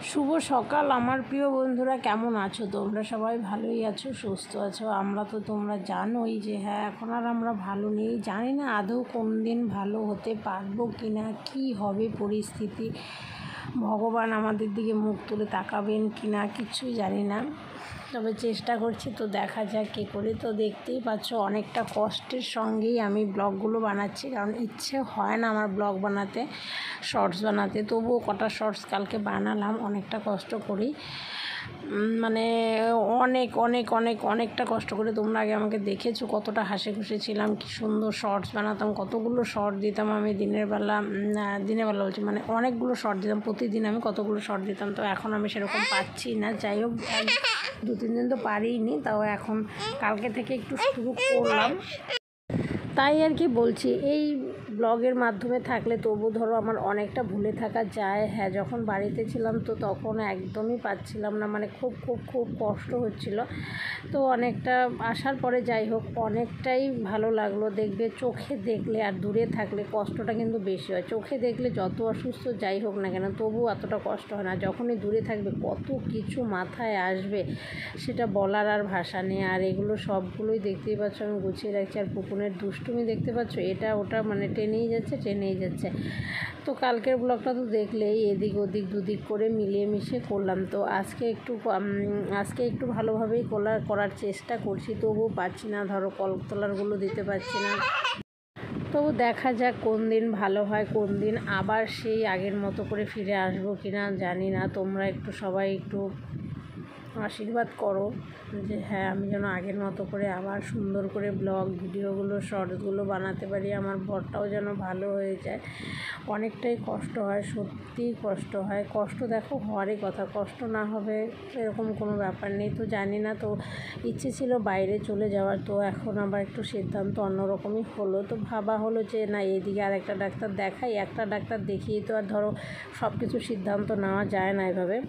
শুভ সকাল আমার প্রিয় বন্ধুরা, কেমন আছো তোমরা? সবাই ভালোই আছো, সুস্থ আছো? আমরা তো তোমরা জানোই যে হ্যাঁ, এখন আর আমরা ভালো নেই। জানি না আদৌ কোন দিন ভালো হতে পারবো কি না, কী হবে পরিস্থিতি, ভগবান আমাদের দিকে মুখ তুলে তাকাবেন কি না কিছুই জানি না। তবে চেষ্টা করছি, তো দেখা যাক কী করে। তো দেখতেই পাচ্ছ অনেকটা কষ্টের সঙ্গেই আমি ব্লগগুলো বানাচ্ছি, কারণ ইচ্ছে হয় না আমার ব্লগ বানাতে, শর্টস বানাতে। তবুও কটা শর্টস কালকে বানালাম অনেকটা কষ্ট করেই, মানে অনেকটা কষ্ট করে। তোমরা আগে আমাকে দেখেছো কতটা হাসি খুশি ছিলাম, কি সুন্দর শর্টস বানাতাম, কতগুলো শর্ট দিতাম আমি দিনের বেলা বলছি, মানে অনেকগুলো শর্ট দিতাম প্রতিদিন, আমি কতগুলো শর্ট দিতাম। তো এখন আমি সেরকম পাচ্ছি না। যাই হোক, 2-3 দিন তো পারিনি, তাও এখন কালকে থেকে একটু শুরু করলাম। তাই আর কি বলছি, এই ব্লগের মাধ্যমে থাকলে তবু ধরো আমার অনেকটা ভুলে থাকা যায়। হ্যাঁ, যখন বাড়িতে ছিলাম তো তখন একদমই পাচ্ছিলাম না, মানে খুব কষ্ট হচ্ছিল। তো অনেকটা আসার পরে যাই হোক অনেকটাই ভালো লাগলো। দেখবে চোখে দেখলে আর দূরে থাকলে কষ্টটা কিন্তু বেশি হয়। চোখে দেখলে যত অসুস্থ যাই হোক না কেন তবু এতটা কষ্ট হয় না। যখনই দূরে থাকবে কত কিছু মাথায় আসবে, সেটা বলার আর ভাষা নেই। আর এগুলো সবগুলোই দেখতেই পাচ্ছ আমি গুছিয়ে রাখছি। আর পুকুনের দুষ্টুমি দেখতে পাচ্ছ, এটা ওটা মানে টেনেই যাচ্ছে। তো কালকের ব্লগটা তো দেখলেই, এদিক ওদিক দুদিক করে মিলিয়ে মিশিয়ে করলাম। তো আজকে একটু ভালোভাবেই করার চেষ্টা করছি, তবুও পারছি না। ধরো কলতলারগুলো দিতে পারছি না। তবু দেখা যাক কোন দিন ভালো হয়, কোন দিন আবার সেই আগের মতো করে ফিরে আসবো কিনা জানি না। তোমরা সবাই একটু আশীর্বাদ করো যে হ্যাঁ, আমি যেন আগের মতো করে আবার সুন্দর করে ব্লগ ভিডিওগুলো শর্টসগুলো বানাতে পারি। আমার বরটাও যেন ভালো হয়ে যায়। অনেকটাই কষ্ট হয়, সত্যিই কষ্ট হয়। কষ্ট দেখো হওয়ারই কথা, কষ্ট না হবে এরকম কোনো ব্যাপার নেই। তো জানি না, তো ইচ্ছে ছিল বাইরে চলে যাওয়ার, তো এখন আবার একটু সিদ্ধান্ত অন্যরকমই হলো। তো ভাবা হলো যে না, এদিকে আর একটা ডাক্তার দেখাই। একটা ডাক্তার দেখিয়ে তো আর ধরো সব কিছু সিদ্ধান্ত নেওয়া যায় না এভাবে।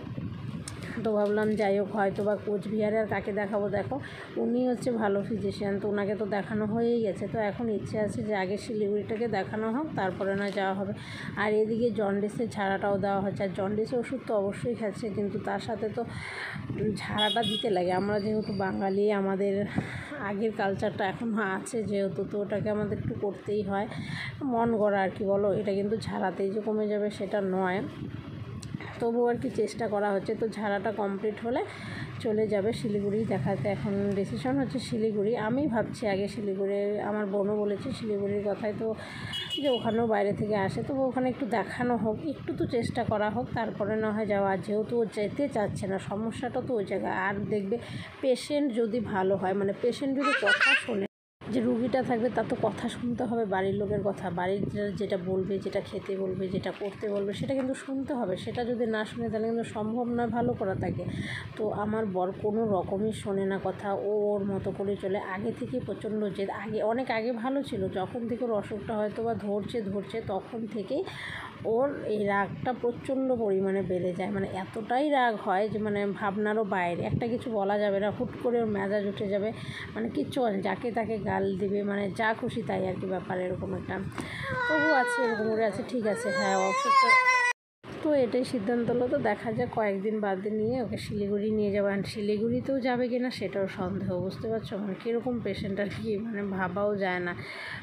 তো ভাবলাম যাই হোক, হয়তো বা কোচবিহারে আর কাকে দেখাবো, দেখো উনি হচ্ছে ভালো ফিজিশিয়ান, তো ওনাকে তো দেখানো হয়েই গেছে। তো এখন ইচ্ছে আছে যে আগে শিলিগুড়িটাকে দেখানো হোক, তারপরে না যাওয়া হবে। আর এদিকে জন্ডিসের ঝাড়াটাও দেওয়া হচ্ছে। আর জন্ডিসের ওষুধ তো অবশ্যই খাচ্ছে, কিন্তু তার সাথে তো ঝাড়াটা দিতে লাগে। আমরা যেহেতু বাঙালি, আমাদের আগের কালচারটা এখনও আছে যেহেতু, তো ওটাকে আমাদের একটু করতেই হয়, মন গড়া আর কি বলো। এটা কিন্তু ঝাড়াতেই যে কমে যাবে সেটা নয়, তবুও আর কি চেষ্টা করা হচ্ছে। তো ঝাড়াটা কমপ্লিট হলে চলে যাবে শিলিগুড়ি দেখাতে। এখন ডিসিশন হচ্ছে শিলিগুড়ি। আমি ভাবছি আগে শিলিগুড়ি, আমার বোনও বলেছে শিলিগুড়ির কথায়, তো যে ওখানেও বাইরে থেকে আসে, তো ওখানে একটু দেখানো হোক, একটু তো চেষ্টা করা হোক, তারপরে না হয় যাওয়া। যেহেতু ও যেতে চাচ্ছে না, সমস্যাটা তো ওই জায়গায়। আর দেখবে পেশেন্ট যদি ভালো হয়, মানে পেশেন্ট যদি কথা শোনে, যে রুগীটা থাকবে তার তো কথা শুনতে হবে, বাড়ির লোকের কথা, বাড়ির যেটা বলবে, যেটা খেতে বলবে, যেটা করতে বলবে, সেটা কিন্তু শুনতে হবে। সেটা যদি না শুনে তাহলে কিন্তু সম্ভব নয় ভালো করা তাকে। তো আমার বর কোনো রকমই শোনে না কথা, ওর মতো করে চলে। আগে থেকে প্রচণ্ড জেদ, অনেক আগে ভালো ছিল, যখন থেকে ওর অসুখটা হয়তো বা ধরছে তখন থেকেই ওর এই রাগটা প্রচণ্ড পরিমাণে বেড়ে যায়। মানে এতটাই রাগ হয় যে মানে ভাবনারও বাইরে, একটা কিছু বলা যাবে না, হুট করে ওর মেজাজ উঠে যাবে, মানে কিচ্ছু যাকে তাকে গাল দিবে, মানে যা খুশি তাই আর কি ব্যাপার, এরকম একটা। তবু আছে, এরকম করে আছে, ঠিক আছে হ্যাঁ অসুখটা। তো এটাই সিদ্ধান্ত হলো। তো দেখা যাক কয়েকদিন বাদে নিয়ে ওকে শিলিগুড়ি নিয়ে যাবো। আর শিলিগুড়িতেও যাবে কি না সেটাও সন্দেহ, বুঝতে পারছো? মানে কীরকম পেশেন্ট আর কি, মানে ভাবাও যায় না।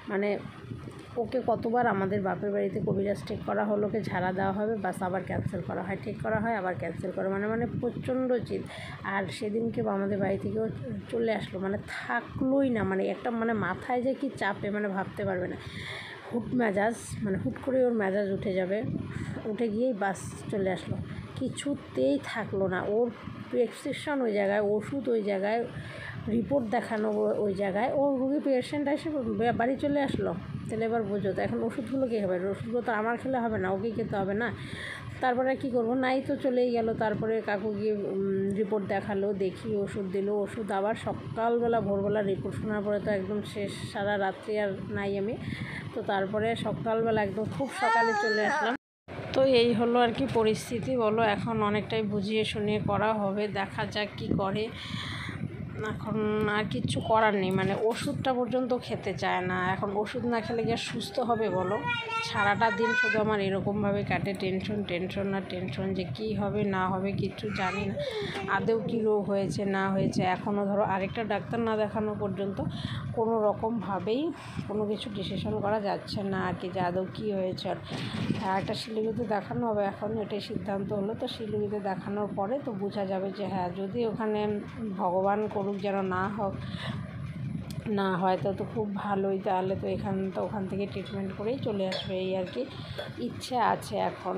মানে ওকে কতবার আমাদের বাপের বাড়িতে কবিরাজ ঠিক করা হলো, ওকে ঝাড়া দেওয়া হবে, বাস আবার ক্যান্সেল করা হয়, ঠিক করা হয় আবার ক্যান্সেল করা, মানে প্রচণ্ড জিদ। আর সেদিনকে আমাদের বাড়ি থেকেও চলে আসলো, মানে থাকলোই না, মানে একটা মানে মাথায় যে কি চাপে, মানে ভাবতে পারবে না। হুট করে ওর মেজাজ উঠে যাবে, উঠে গিয়েই বাস চলে আসলো, কিছুতেই থাকলো না। ওর প্রেসক্রিপশন ওই জায়গায়, ওষুধ ওই জায়গায়, রিপোর্ট দেখানো ওই জায়গায়, ও রুগী পেশেন্ট এসে বাড়ি চলে আসলো। তাহলে এবার বোঝো তো এখন ওষুধগুলো কী হবে? ওষুধগুলো তো আমার খেলে হবে না, ওকেই খেতে হবে না। তারপরে কী করবো, নাই তো চলেই গেল। তারপরে কাকু গিয়ে রিপোর্ট দেখালো, দেখি ওষুধ দিল, ওষুধ আবার সকালবেলা ভোরবেলা রিপোর্ট শোনার পরে তো একদম শেষ, সারা রাত্রি আর নাই আমি। তো তারপরে সকালবেলা একদম খুব সকালে চলে আসলাম। তো এই হলো আর কি পরিস্থিতি, বলো। এখন অনেকটাই বুঝিয়ে শুনিয়ে করা হবে, দেখা যাক কী করে। এখন আর কিচ্ছু করার নেই, মানে ওষুধটা পর্যন্ত খেতে চায় না। এখন ওষুধ না খেলে কি আর সুস্থ হবে বলো? সারাটা দিন শুধু আমার এরকমভাবে কাটে, টেনশন টেনশন আর টেনশন, যে কী হবে না হবে কিচ্ছু জানি না। আদৌ কী রোগ হয়েছে না হয়েছে এখনও ধরো আরেকটা ডাক্তার না দেখানো পর্যন্ত কোনো রকমভাবেই কোনো কিছু ডিসিশন করা যাচ্ছে না আর কি, যে আদৌ কী হয়েছে। আর একটা শিলিগুড়িতে দেখানো হবে, এখন এটাই সিদ্ধান্ত হলো। তো শিলিগুড়িতে দেখানোর পরে তো বোঝা যাবে যে হ্যাঁ, যদি ওখানে ভগবান করুক যেন না হয় তো খুব ভালোই। তাহলে তো ওখান থেকে ট্রিটমেন্ট করেই চলে আসবে, এই আর কি ইচ্ছে আছে এখন।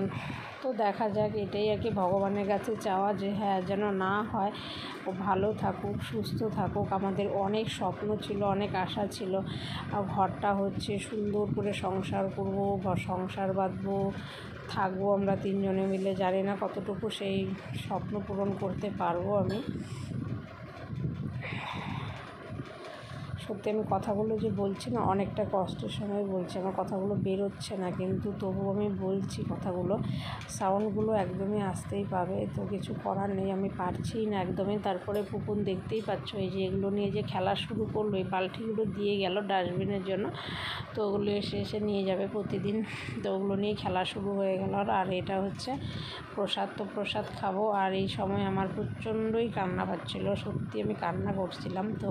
তো দেখা যাক, এটাই আর কি ভগবানের কাছে চাওয়া, যে হ্যাঁ যেন না হয়, ও ভালো থাকুক সুস্থ থাকুক। আমাদের অনেক স্বপ্ন ছিল, অনেক আশা ছিল, ঘরটা হচ্ছে সুন্দর করে সংসার করব বা সংসার বাঁধবো, থাকবো আমরা 3 জনে মিলে। জানি না কতটুকু সেই স্বপ্ন পূরণ করতে পারবো আমি। সত্যি আমি কথাগুলো যে বলছি না, অনেকটা কষ্টের সময় বলছি, আমার কথাগুলো বেরোচ্ছে না, কিন্তু তবু আমি বলছি কথাগুলো। সাউন্ডগুলো একদমই আসতেই পাবে, তো কিছু করার নেই, আমি পারছিই না একদমই। তারপরে পুকুন দেখতেই পাচ্ছ, এই যে এগুলো নিয়ে যে খেলা শুরু করলো, এই বালতিগুলো দিয়ে গেল ডাস্টবিনের জন্য, তো ওগুলো এসে নিয়ে যাবে প্রতিদিন। তো ওগুলো নিয়ে খেলা শুরু হয়ে গেল। আর এটা হচ্ছে প্রসাদ, তো প্রসাদ খাবো। আর এই সময় আমার প্রচণ্ডই কান্না পাচ্ছিল, সত্যি আমি কান্না করছিলাম। তো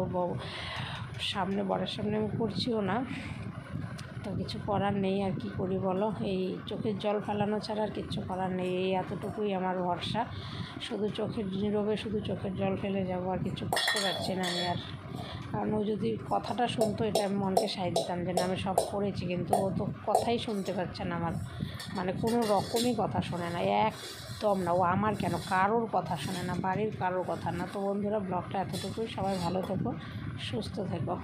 বরের সামনে আমি করছিও না, তো কিছু করার নেই। আর কি করি বলো, এই চোখের জল ফেলানো ছাড়া আর কিচ্ছু করার নেই। এই এতটুকুই আমার ভরসা, শুধু চোখের নীরবে শুধু চোখের জল ফেলে যাবো, আর কিছু করতে পারছি না আমি আর। কারণ ও যদি কথাটা শুনতো, এটা আমি মনকে সায় দিতাম যে না আমি সব করেছি, কিন্তু ও তো কথাই শুনতে পাচ্ছে না আমার, মানে কোনো রকমই কথা শোনে না, একদম না। ও আমার কেন, কারোর কথা শোনে না, বাড়ির কারোর কথা না। তো বন্ধুরা, ব্লগটা এতটুকুই। সবাই ভালো থেকো, সুস্থ থেকো।